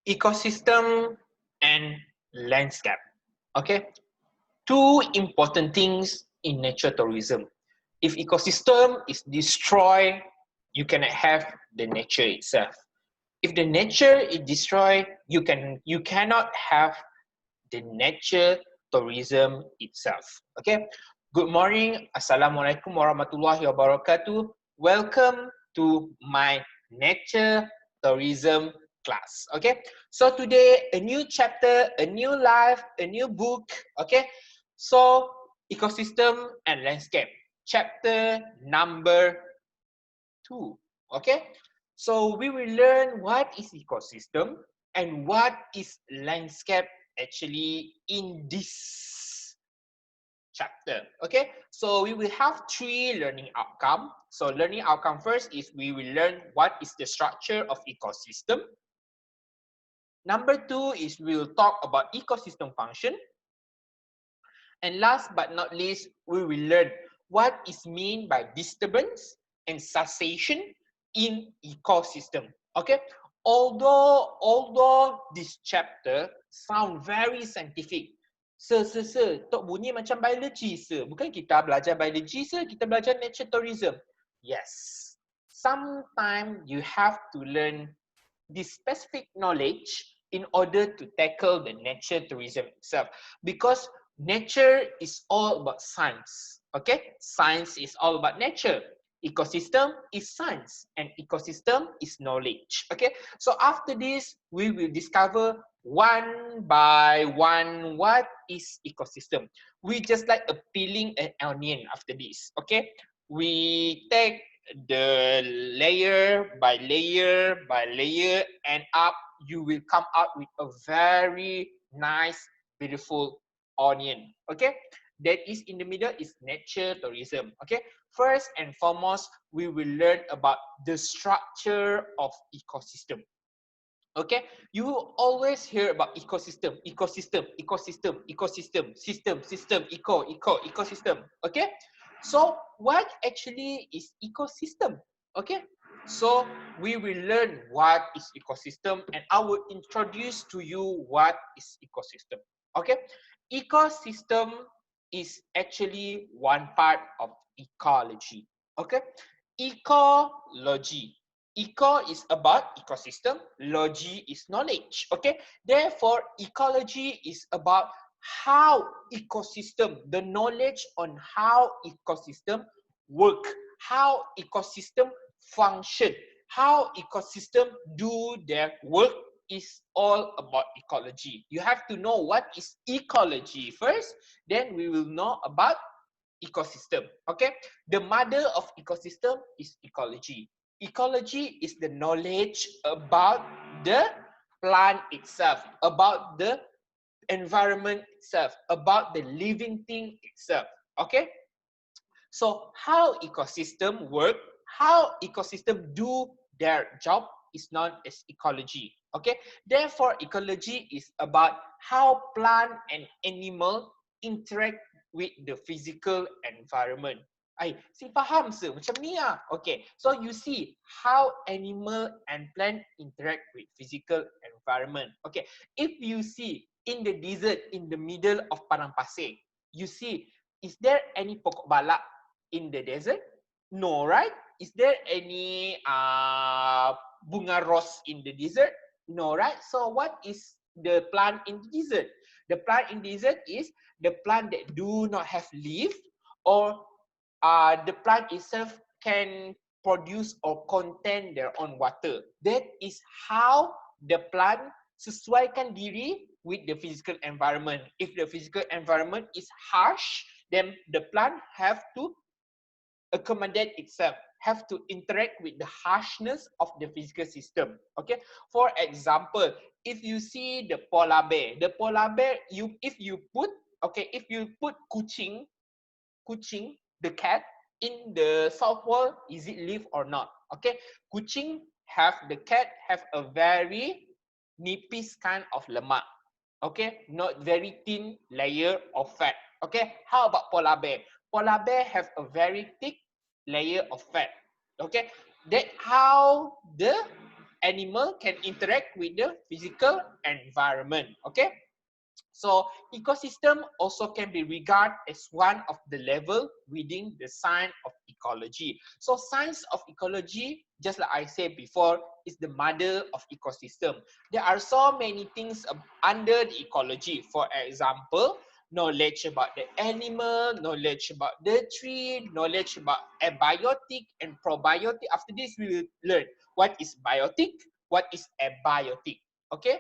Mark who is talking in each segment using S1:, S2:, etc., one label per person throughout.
S1: Ecosystem and landscape. Okay, two important things in nature tourism. If ecosystem is destroyed, you cannot have the nature itself. If the nature is destroyed, you cannot have the nature tourism itself. Okay. Good morning. Assalamualaikum warahmatullahi wabarakatuh. Welcome to my nature tourism class. Okay. So today a new chapter, a new life, a new book. Okay. So ecosystem and landscape. Chapter number 2. Okay. So we will learn what is ecosystem and what is landscape actually in this chapter. Okay, so we will have 3 learning outcome. So learning outcome first is we will learn what is the structure of ecosystem. Number 2 is we will talk about ecosystem function. And last but not least, we will learn what is mean by disturbance and cessation in ecosystem. Okay, although this chapter sound very scientific, tok bunyi macam biology, bukan kita belajar biology, kita belajar nature tourism. Yes, sometimes you have to learn this specific knowledge in order to tackle the nature tourism itself, because nature is all about science. Okay, science is all about nature. Ecosystem is science and ecosystem is knowledge. Okay, so after this we will discover one by one what is ecosystem. We just like a peeling an onion after this. Okay, we take the layer by layer by layer, and up you will come out with a very nice beautiful onion. Okay, that is in the middle is nature tourism. Okay, first and foremost we will learn about the structure of ecosystem. Okay, you always hear about ecosystem, system, ecosystem. Okay, so what actually is ecosystem? Okay, so we will learn what is ecosystem, and I will introduce to you what is ecosystem. Okay, ecosystem is actually one part of ecology. Okay, ecology. Eco is about ecosystem, logy is knowledge. Okay, therefore ecology is about how ecosystem, the knowledge on how ecosystem work, how ecosystem function, how ecosystem do their work is all about ecology. You have to know what is ecology first, then we will know about ecosystem. Okay, the mother of ecosystem is ecology. Ecology is the knowledge about the plant itself, about the environment itself, about the living thing itself. Okay, so how ecosystem work, how ecosystem do their job is known as ecology. Okay, therefore ecology is about how plant and animal interact with the physical environment. Si faham se macam ni ah. Okay, so you see how animal and plant interact with physical environment. Okay, if you see in the desert, in the middle of padang pasir, you see, is there any pokok balak in the desert? No, right? Is there any bunga rose in the desert? No, right? So what is the plant in the desert? The plant in the desert is the plant that do not have leaf, or the plant itself can produce or contain their own water. That is how the plant sesuaikan diri with the physical environment. If the physical environment is harsh, then the plant have to accommodate itself, have to interact with the harshness of the physical system. Okay, for example, if you see the polar bear, if you put kucing, the cat, in the south pole, is it live or not? Okay, kucing have the cat have a very nipis kind of lemak. Okay, not very thin layer of fat. Okay, how about polar bear? Polar bear have a very thick layer of fat. Okay, that how the animal can interact with the physical environment. Okay. So ecosystem also can be regarded as one of the level within the science of ecology. So science of ecology, just like I said before, is the mother of ecosystem. There are so many things under the ecology. For example, knowledge about the animal, knowledge about the tree, knowledge about abiotic and probiotic. After this, we will learn what is biotic, what is abiotic. Okay.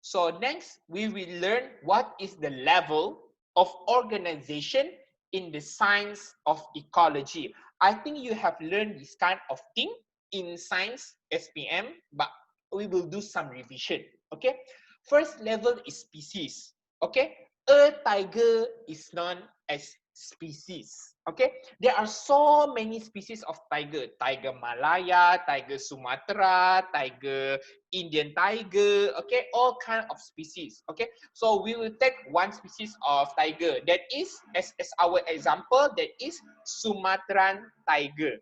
S1: So next, we will learn what is the level of organization in the science of ecology. I think you have learned this kind of thing in science SPM, but we will do some revision. Okay. First level is species. Okay. A tiger is known as species. Okay. There are so many species of tiger. Tiger Malaya, tiger Sumatra, tiger Indian tiger, okay, all kind of species, okay. So we will take one species of tiger that is, as our example, that is Sumatran tiger,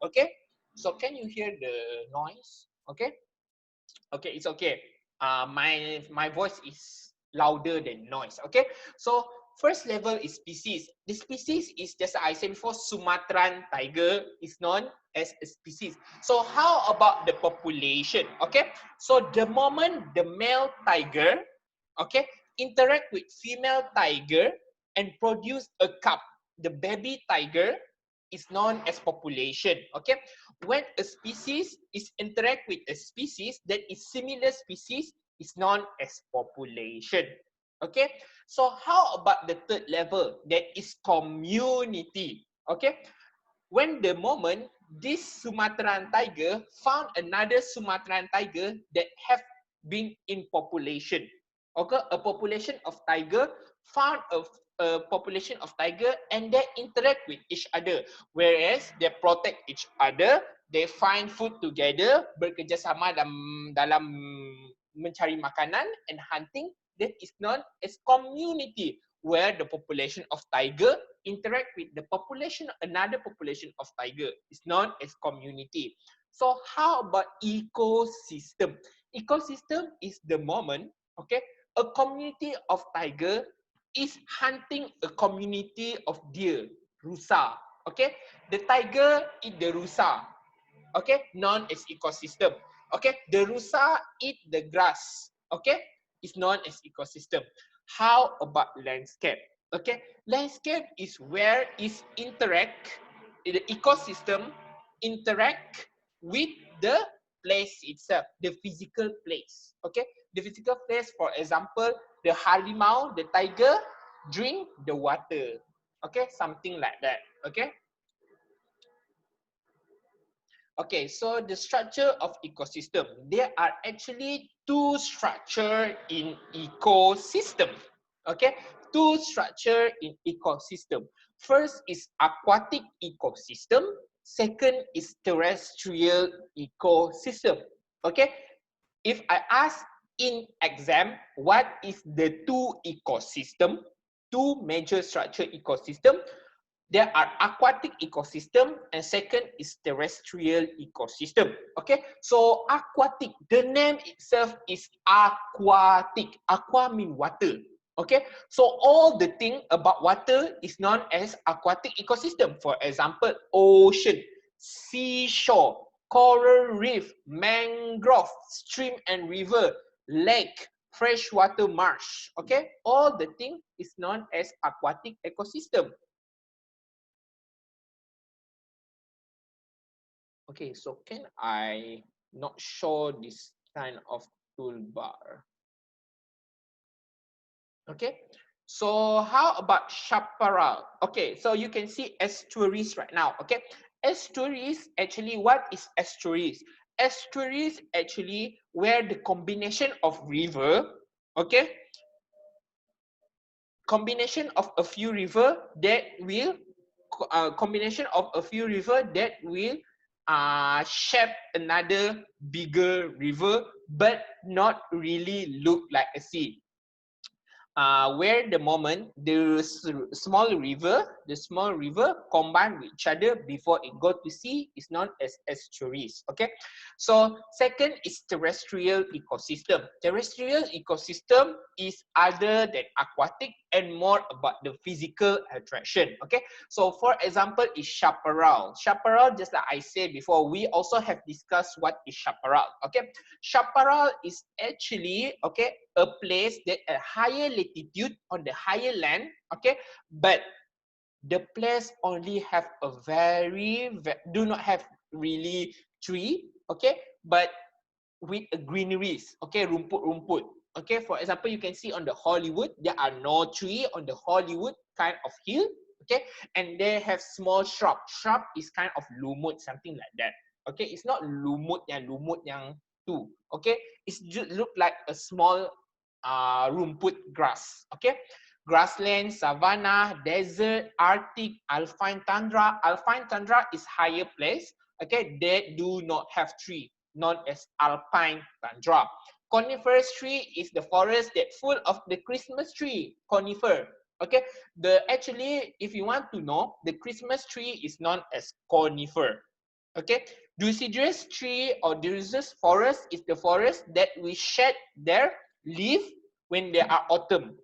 S1: okay. So can you hear the noise? Okay, okay, it's okay. My voice is louder than noise, okay. So first level is species. The species is, just as I said before, Sumatran tiger is known as a species. So how about the population? Okay, so the moment the male tiger, okay, interact with female tiger and produce a cub, the baby tiger is known as population. Okay, when a species is interact with a species that is similar species is known as population. Okay, so how about the third level, that is community? Okay, when the moment this Sumatran tiger found another Sumatran tiger that have been in population, okay, a population of tiger found a population of tiger and they interact with each other, whereas they protect each other, they find food together, bekerjasama dalam mencari makanan and hunting, that is known as community, where the population of tiger interact with the population, another population of tiger, is known as community. So how about ecosystem? Ecosystem is the moment, okay, a community of tiger is hunting a community of deer, rusa, okay. The tiger eat the rusa, okay, known as ecosystem. Okay, the rusa eat the grass, okay, is known as ecosystem. How about landscape? Okay, landscape is where is interact, the ecosystem interact with the place itself, the physical place. Okay, the physical place, for example, the harimau, the tiger drink the water. Okay, something like that. Okay. Okay, so the structure of ecosystem. There are actually two structure in ecosystem. Okay, two structure in ecosystem. First is aquatic ecosystem. Second is terrestrial ecosystem. Okay, if I ask in exam, what is the two ecosystem? Two major structure ecosystem. There are aquatic ecosystem and second is terrestrial ecosystem. Okay, so aquatic, the name itself is aquatic. Aqua mean water. Okay, so all the thing about water is known as aquatic ecosystem. For example, ocean, seashore, coral reef, mangrove, stream and river, lake, freshwater marsh. Okay, all the thing is known as aquatic ecosystem. Okay, so can I not show this kind of toolbar? Okay, so how about chaparral? Okay, so you can see estuaries right now. Okay, estuaries, actually, what is estuaries? Estuaries actually where the combination of river, okay, combination of a few river that will shape another bigger river, but not really look like a sea. where the moment the small river combine with each other before it go to sea is known as estuaries. Okay, so second is terrestrial ecosystem. Terrestrial ecosystem is other than aquatic and more about the physical attraction. Okay, so for example is chaparral. Chaparral, just like I said before, we also have discussed what is chaparral. Okay, chaparral is actually, okay, a place that at higher latitude on the higher land, okay, but the place only have a do not have really tree, okay, but with a greeneries, okay, rumput-rumput. Okay, for example, you can see on the Hollywood, there are no tree on the Hollywood kind of hill, okay, and they have small shrub. Shrub is kind of lumut, something like that. Okay, it's not lumut yang tu. Okay, it's just look like a small rumput grass. Okay, grassland, savanna, desert, Arctic, alpine tundra. Alpine tundra is higher place. Okay, they do not have tree, known as alpine tundra. Coniferous tree is the forest that full of the Christmas tree, conifer. Okay, actually, if you want to know, the Christmas tree is known as conifer. Okay, deciduous tree or deciduous forest is the forest that we shed their leaf when they are autumn.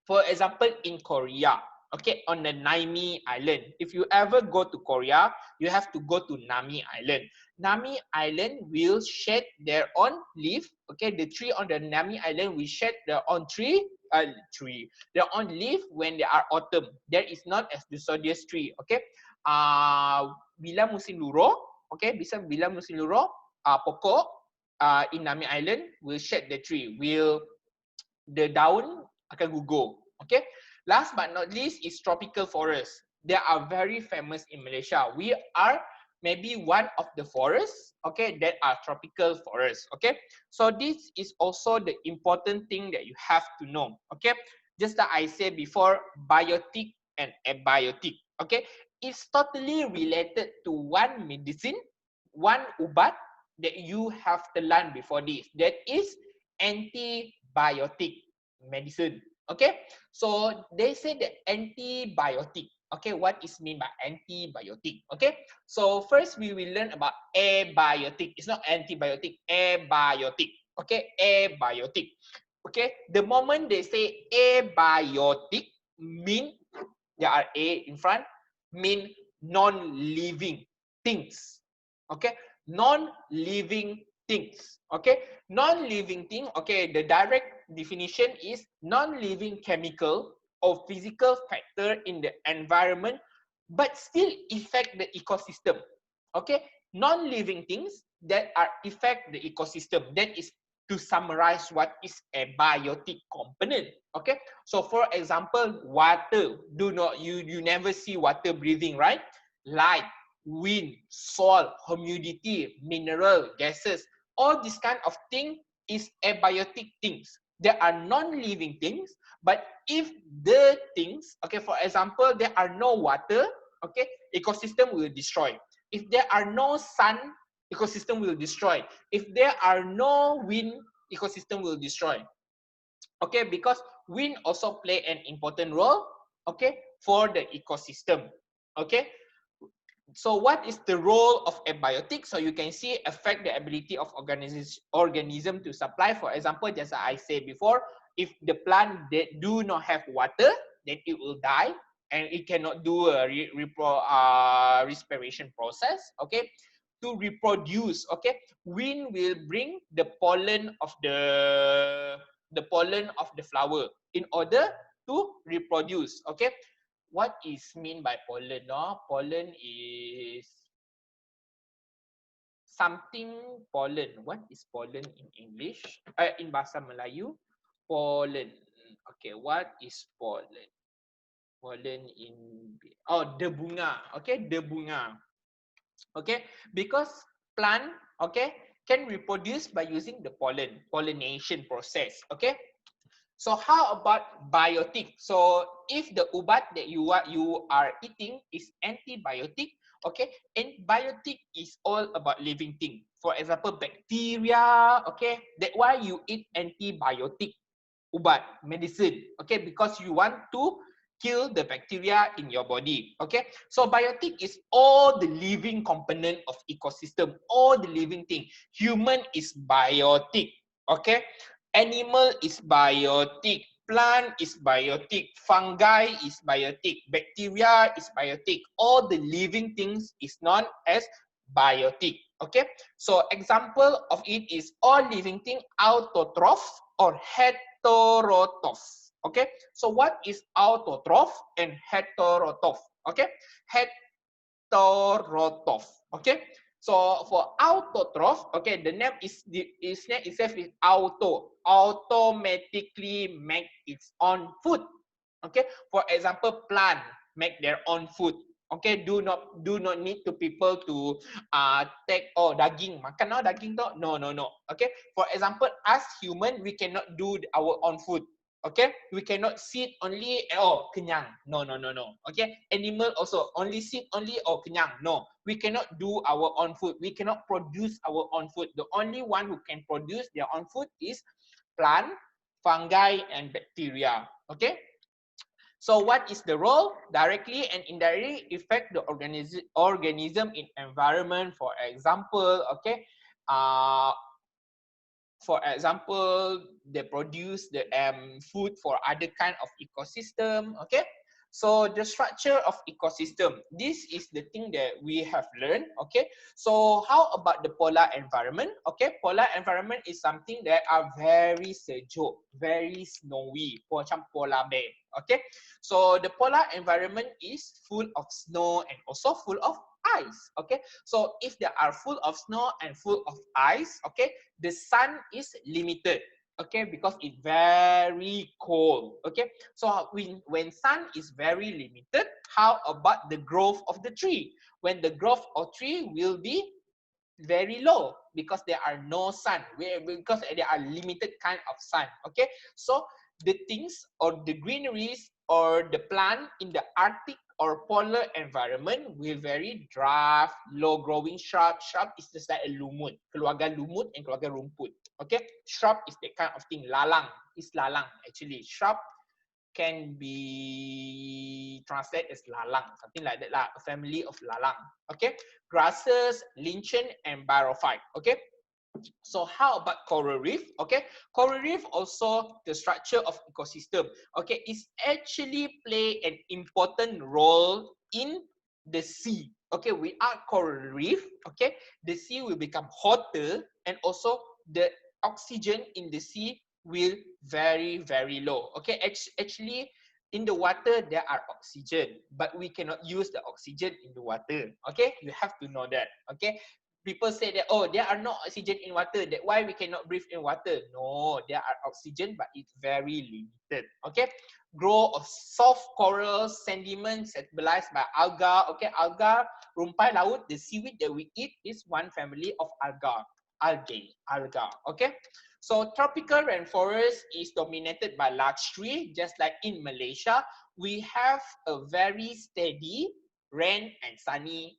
S1: For example, in Korea, okay, on the Nami Island. If you ever go to Korea, you have to go to Nami Island. Nami Island will shed their own leaf. Okay, the tree on the Nami Island will shed their own their own leaf when they are autumn. There is not as deciduous tree. Okay, bila musim luruh, okay, bila musim luruh, pokok in Nami Island will shed the tree. The daun akan gugur. Okay. Last but not least is tropical forest. They are very famous in Malaysia. We are maybe one of the forests, okay, that are tropical forests. Okay. So this is also the important thing that you have to know. Okay. Just like I said before, biotic and abiotic. Okay. It's totally related to one medicine, one ubat that you have to learn before this. That is antibiotic medicine. Okay, so they say that antibiotic. Okay, what is mean by antibiotic? Okay, so first we will learn about abiotic. It's not antibiotic, abiotic. Okay, abiotic. Okay, the moment they say abiotic, mean there are a in front, mean non-living things. Okay, non-living things. Okay, non-living thing, okay, the direct definition is non-living chemical or physical factor in the environment but still affect the ecosystem. Okay, non-living things that are affect the ecosystem. That is to summarize what is a biotic component. Okay, so for example, water. You never see water breathing, right? Light, wind, soil, humidity, mineral, gases, all this kind of thing is abiotic things. There are non-living things, but if the things, okay, for example, there are no water, okay, ecosystem will destroy. If there are no sun, ecosystem will destroy. If there are no wind, ecosystem will destroy. Okay, because wind also play an important role, okay, for the ecosystem. Okay, so what is the role of abiotic? So you can see affect the ability of organism to supply. For example, just as I said before, if the plant that do not have water, then it will die and it cannot do a respiration process. Okay, to reproduce. Okay, wind will bring the pollen of the flower in order to reproduce. Okay, what is mean by pollen? No, pollen is something pollen. What is pollen in English? In bahasa Melayu, pollen. Okay, what is pollen? Pollen in the bunga. Okay, the bunga. Okay, because plant, okay, can reproduce by using the pollination process. Okay, so how about biotic? So if the ubat that you are eating is antibiotic, okay, antibiotic is all about living thing. For example, bacteria, okay, that's why you eat antibiotic. ubat, medicine, okay, because you want to kill the bacteria in your body, okay. So biotic is all the living component of ecosystem, all the living thing. Human is biotic, okay. Animal is biotic, plant is biotic, fungi is biotic, bacteria is biotic. All the living things is known as biotic, okay. So example of it is all living thing autotroph or heterotroph, okay. So what is autotroph and heterotroph, okay. Heterotroph, okay. So for autotroph, okay, the name is name itself is automatically make its own food, okay. For example, plant make their own food, okay. Do not need to people to take daging makan daging tu, no, okay. For example, as human we cannot do our own food, okay. We cannot sit only kenyang, no, okay. Animal also only sit only kenyang, no. We cannot do our own food, we cannot produce our own food. The only one who can produce their own food is plant, fungi and bacteria, okay. So what is the role? Directly and indirectly affect the organism in environment. For example, okay, for example, they produce the food for other kind of ecosystem, okay. So the structure of ecosystem, this is the thing that we have learned, okay. So how about the polar environment? Okay, polar environment is something that are very sejuk, very snowy, macam polar bear, okay. So the polar environment is full of snow and also full of ice, okay. So if they are full of snow and full of ice, okay, the sun is limited, okay, because it's very cold, okay. So when sun is very limited, how about the growth of the tree? When the growth of tree will be very low because there are no sun, because there are limited kind of sun, okay. So the things or the greeneries or the plant in the Arctic or polar environment will very dry, low growing shrub. Shrub is just like a lumut, keluarga lumut and keluarga rumput, okay. Shrub is that kind of thing. Lalang is lalang actually. Shrub can be translated as lalang, something like that, a family of lalang, okay. Grasses, lichen and bryophyte, okay. So how about coral reef? Okay, coral reef also the structure of ecosystem. Okay, it's actually play an important role in the sea. Okay, we are coral reef. Okay, the sea will become hotter and also the oxygen in the sea will very low. Okay, actually in the water there are oxygen, but we cannot use the oxygen in the water. Okay, you have to know that. Okay, people say that, oh, there are no oxygen in water, that why we cannot breathe in water. No, there are oxygen, but it's very limited, okay. Growth of soft coral sediment stabilized by alga, okay. Alga, rumpai laut, the seaweed that we eat is one family of alga, okay. So tropical rainforest is dominated by large tree, just like in Malaysia. We have a very steady rain and sunny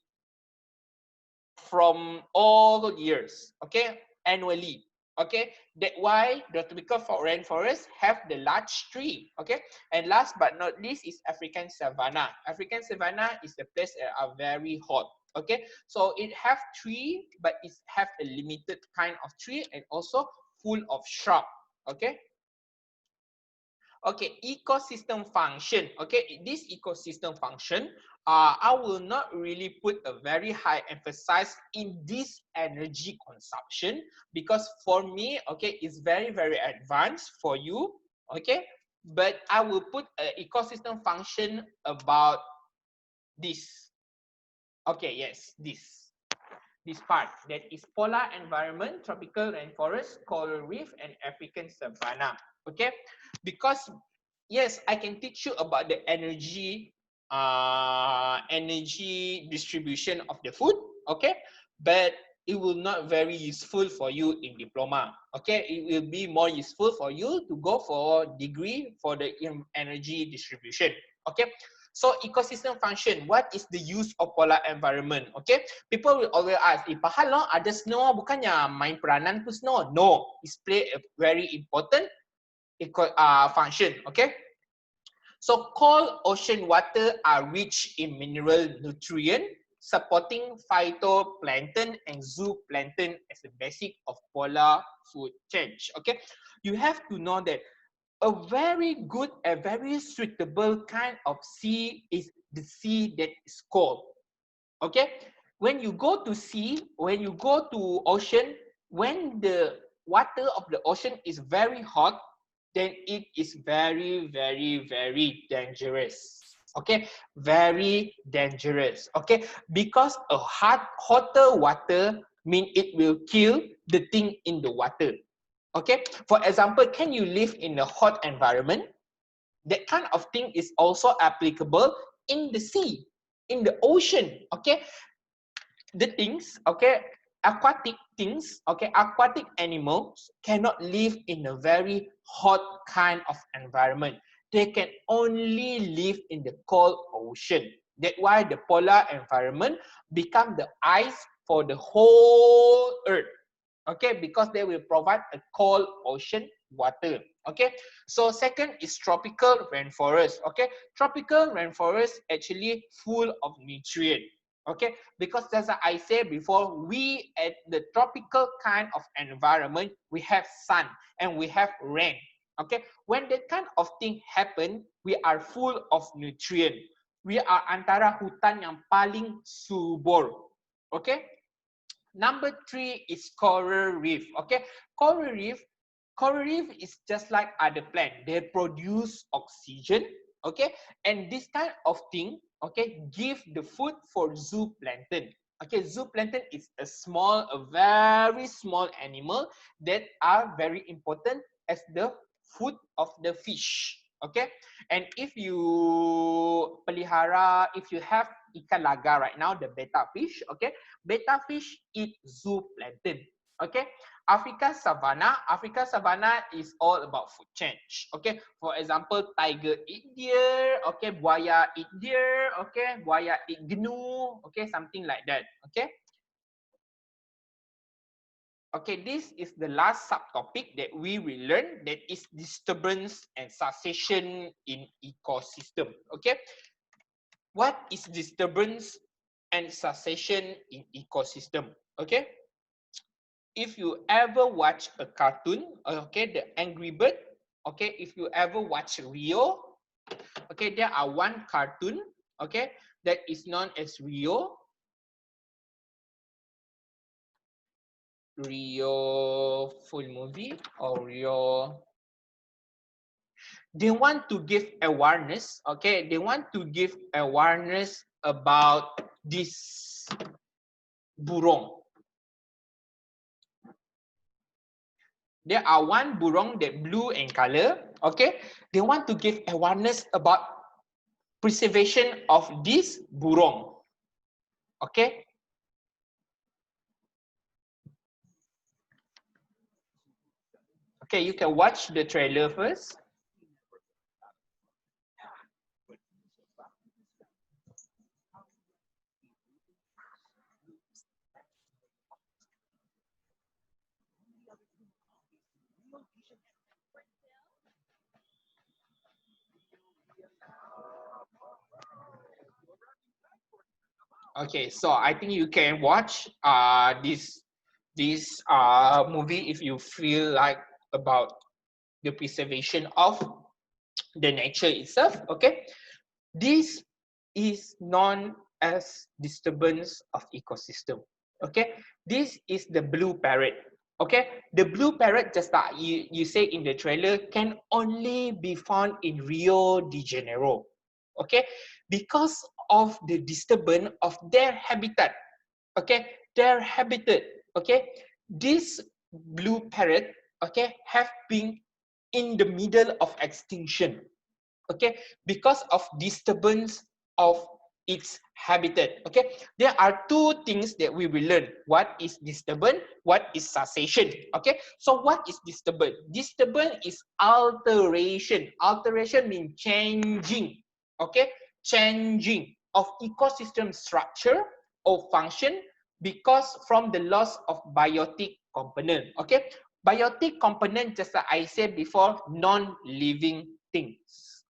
S1: from all years, okay, annually, okay. That's why the tropical rainforest have the large tree, okay. And last but not least is African savanna. African savanna is the place that are very hot, okay. So it have tree, but it have a limited kind of tree and also full of shrub, okay. Okay, ecosystem function. Okay, this ecosystem function, I will not really put a very high emphasis in this energy consumption because for me, okay, it's very advanced for you. Okay, but I will put an ecosystem function about this. Okay, yes, this part that is polar environment, tropical rainforest, coral reef, and African savanna. Okay, because yes, I can teach you about the energy distribution of the food, okay, but it will not very useful for you in diploma, okay. It will be more useful for you to go for degree for the energy distribution, okay. So ecosystem function, what is the use of polar environment? Okay, people will always ask, pahal no, ada snow, bukannya main peranan tu snow? No, it's play a very important function. Okay, so cold ocean water are rich in mineral nutrient, supporting phytoplankton and zooplankton as the basic of polar food change. Okay, you have to know that a very good, a very suitable kind of sea is the sea that is cold. Okay, when you go to sea, when you go to ocean, when the water of the ocean is very hot, then it is very dangerous. Okay, very dangerous. Okay, because a hotter water mean it will kill the thing in the water. Okay, for example, can you live in a hot environment? That kind of thing is also applicable in the sea, in the ocean. Okay, the things, okay, aquatic things, okay, aquatic animals cannot live in a very hot kind of environment. They can only live in the cold ocean. That's why the polar environment become the ice for the whole earth. Okay, because they will provide a cold ocean water. Okay, so second is tropical rainforest. Okay, tropical rainforest actually full of nutrient. Okay, because as I said before, we at the tropical kind of environment, we have sun and we have rain. Okay, when that kind of thing happen, we are full of nutrient. We are antara hutan yang paling subur. Okay, number 3 is coral reef. Okay, coral reef, coral reef is just like other plant. They produce oxygen. Okay, and this kind of thing, okay, give the food for zooplankton. Okay, zooplankton is a small, a very small animal that are very important as the food of the fish. Okay, and if you pelihara, if you have ikan laga right now, the betta fish, okay, betta fish eat zooplankton. Okay, Africa savanna is all about food change. Okay, for example, tiger eat deer, okay, buaya eat deer, okay, buaya eat gnu, okay, something like that. Okay. Okay, this is the last subtopic that we will learn, that is disturbance and cessation in ecosystem. Okay, what is disturbance and cessation in ecosystem? Okay, if you ever watch a cartoon, okay, the Angry Bird, okay, if you ever watch Rio, okay, there are one cartoon, okay, that is known as Rio full movie or Rio. They want to give awareness, okay, they want to give awareness about this burung. There are one burung that blue in color, okay, they want to give awareness about preservation of this burung. Okay, okay, you can watch the trailer first. Okay, so I think you can watch this movie if you feel like about the preservation of the nature itself. Okay, this is known as disturbance of ecosystem. Okay, this is the blue parrot. Okay, the blue parrot, just like you say in the trailer, can only be found in Rio de Janeiro. Okay, because of the disturbance of their habitat. Okay, their habitat. Okay, this blue parrot, okay, have been in the middle of extinction. Okay, because of disturbance of its habitat. Okay, there are two things that we will learn: what is disturbance, what is cessation. Okay, so what is disturbance? Disturbance is alteration. Alteration means changing. Okay, changing of ecosystem structure or function because from the loss of biotic component. Okay, Biotic component, just like I said before, non-living things.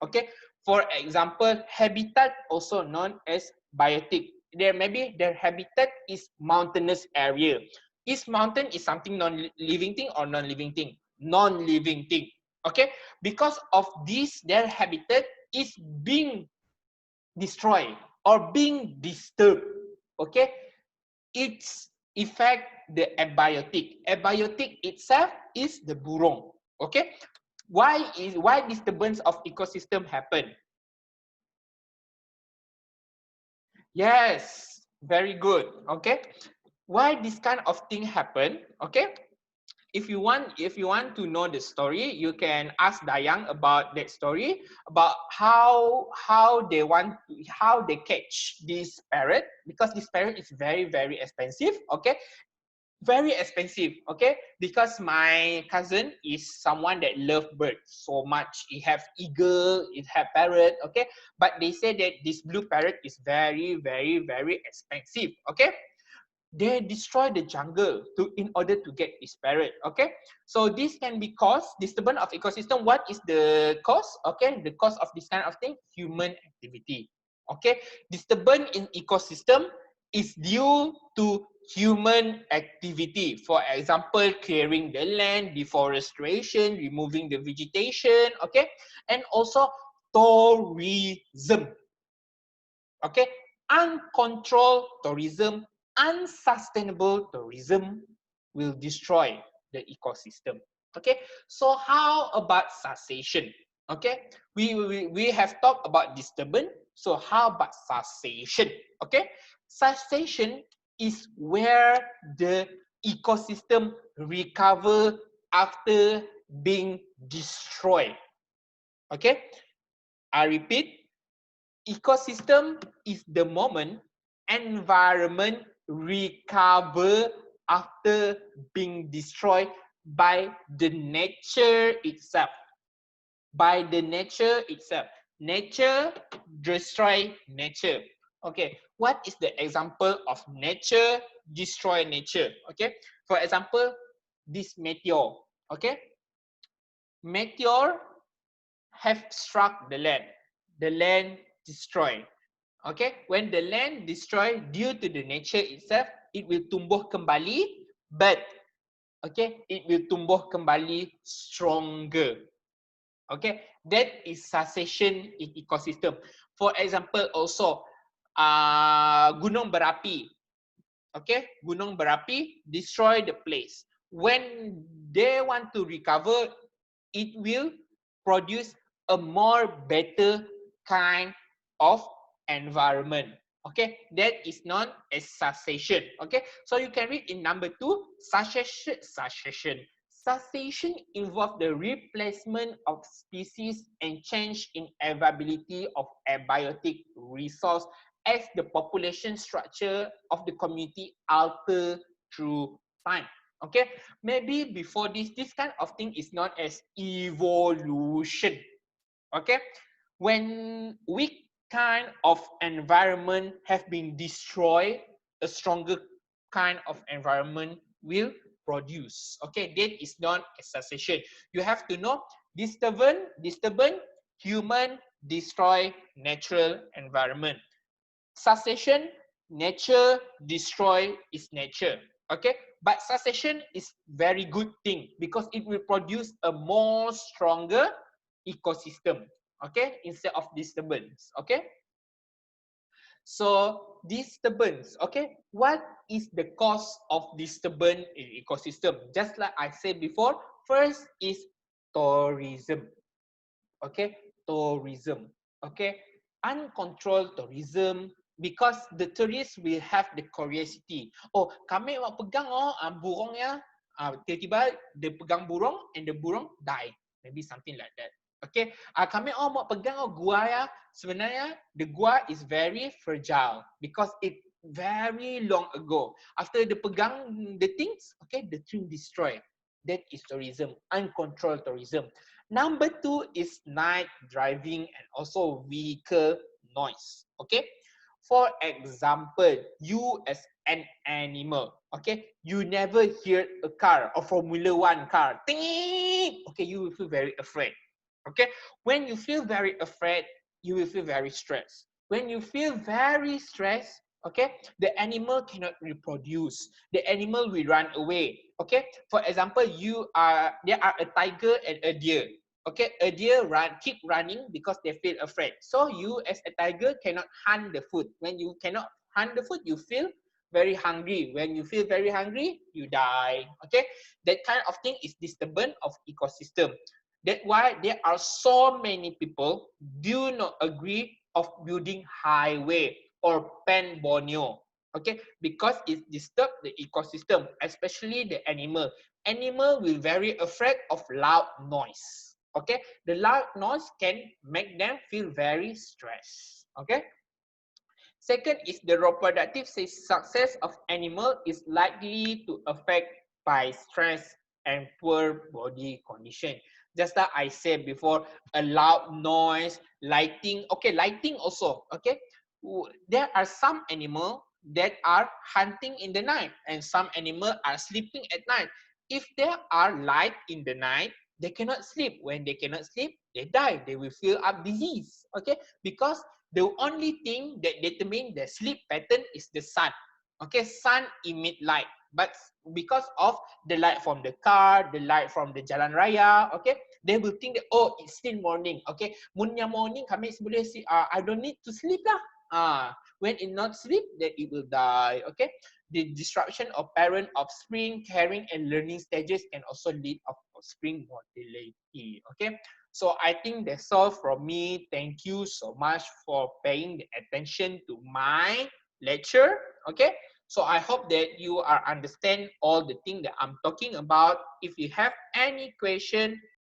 S1: Okay. For example, habitat also known as biotic. There maybe their habitat is mountainous area. Is mountain is something non-living thing or non-living thing? Non-living thing. Okay. Because of this, their habitat is being destroyed or being disturbed. Okay. Its effect the abiotic. Abiotic itself is the burung. Okay. Why disturbance of ecosystem happen? Yes, very good. Okay. Why this kind of thing happen? Okay. If you want to know the story, you can ask Dayang about that story about how they catch this parrot, because this parrot is very expensive. Okay. Very expensive. Okay. Because my cousin is someone that love birds so much. He have eagle, it have parrot. Okay. But they say that this blue parrot is very expensive. Okay. They destroy the jungle in order to get this parrot. Okay. So this can be cause disturbance of ecosystem. What is the cause? Okay. The cause of this kind of thing, human activity. Okay. Disturbance in ecosystem is due to human activity. For example, clearing the land, deforestation, removing the vegetation. Okay. And also tourism. Okay. Uncontrolled tourism, unsustainable tourism will destroy the ecosystem. Okay. So how about cessation? Okay. We have talked about disturbance. So how about cessation? Okay. Cessation is where the ecosystem recover after being destroyed. Okay. I repeat, ecosystem is the moment environment recover after being destroyed by the nature itself. By the nature itself. Nature destroy nature. Okay, what is the example of nature destroy nature? Okay, for example, this meteor. Okay, meteor have struck the land. The land destroyed. Okay, when the land destroyed due to the nature itself, it will tumbuh kembali, but okay, it will tumbuh kembali stronger. Okay, that is cessation in ecosystem. For example, also gunung berapi. Okay, gunung berapi destroy the place. When they want to recover, it will produce a more better kind of environment. Okay, that is known as cessation. Okay, so you can read in number 2, cessation involves the replacement of species and change in availability of abiotic resource as the population structure of the community alter through time. Okay, maybe before this kind of thing is known as evolution. Okay, when weak kind of environment have been destroyed, a stronger kind of environment will produce. Okay, that is known as cessation. You have to know disturbance, human destroy natural environment. Cessation, nature destroy is nature. Okay, but cessation is very good thing because it will produce a more stronger ecosystem. Okay, instead of disturbance. Okay, so disturbance. Okay, what is the cause of disturbance in ecosystem? Just like I said before, first is tourism. Okay, tourism. Okay, uncontrolled tourism, because the tourists will have the curiosity. Oh, kami mau pegang burung ya. Tiba-tiba dia pegang burung and the burung die. Maybe something like that. Okay, kami mau pegang gua ya. Sebenarnya the gua is very fragile because it very long ago. After the pegang the things, okay, the thing destroy. That is tourism, uncontrolled tourism. Number 2 is night driving and also vehicle noise. Okay, for example, you as an animal, Okay, you never hear a car, a Formula One car, ting, okay, you will feel very afraid. Okay, when you feel very afraid, you will feel very stressed. When you feel very stressed, okay, the animal cannot reproduce. The animal will run away. Okay, for example, there are a tiger and a deer. Okay, a deer keep running because they feel afraid. So you as a tiger cannot hunt the food. When you cannot hunt the food, you feel very hungry. When you feel very hungry, you die. Okay, that kind of thing is disturbance of ecosystem. That's why there are so many people do not agree of building highway or Pan Borneo. Okay, because it disturb the ecosystem, especially the animal. Animal will very afraid of loud noise. Okay, the loud noise can make them feel very stressed. Okay. Second is the reproductive success of animal is likely to affect by stress and poor body condition. Just like I said before, a loud noise, lighting. Okay, lighting also. Okay, there are some animal that are hunting in the night, and some animal are sleeping at night. If there are light in the night, they cannot sleep. When they cannot sleep, they die. They will feel up disease. Okay, because the only thing that determine the sleep pattern is the sun. Okay, sun emit light, but because of the light from the car, the light from the jalan raya, okay, they will think that, oh, it's still morning. Okay, munya morning kami boleh see, I don't need to sleep lah. When it not sleep, then it will die. Okay, the disruption of parent offspring caring and learning stages can also lead of offspring mortality. Okay, so I think that's all from me. Thank you so much for paying the attention to my lecture. Okay. So I hope that you are understand all the thing that I'm talking about. If you have any question,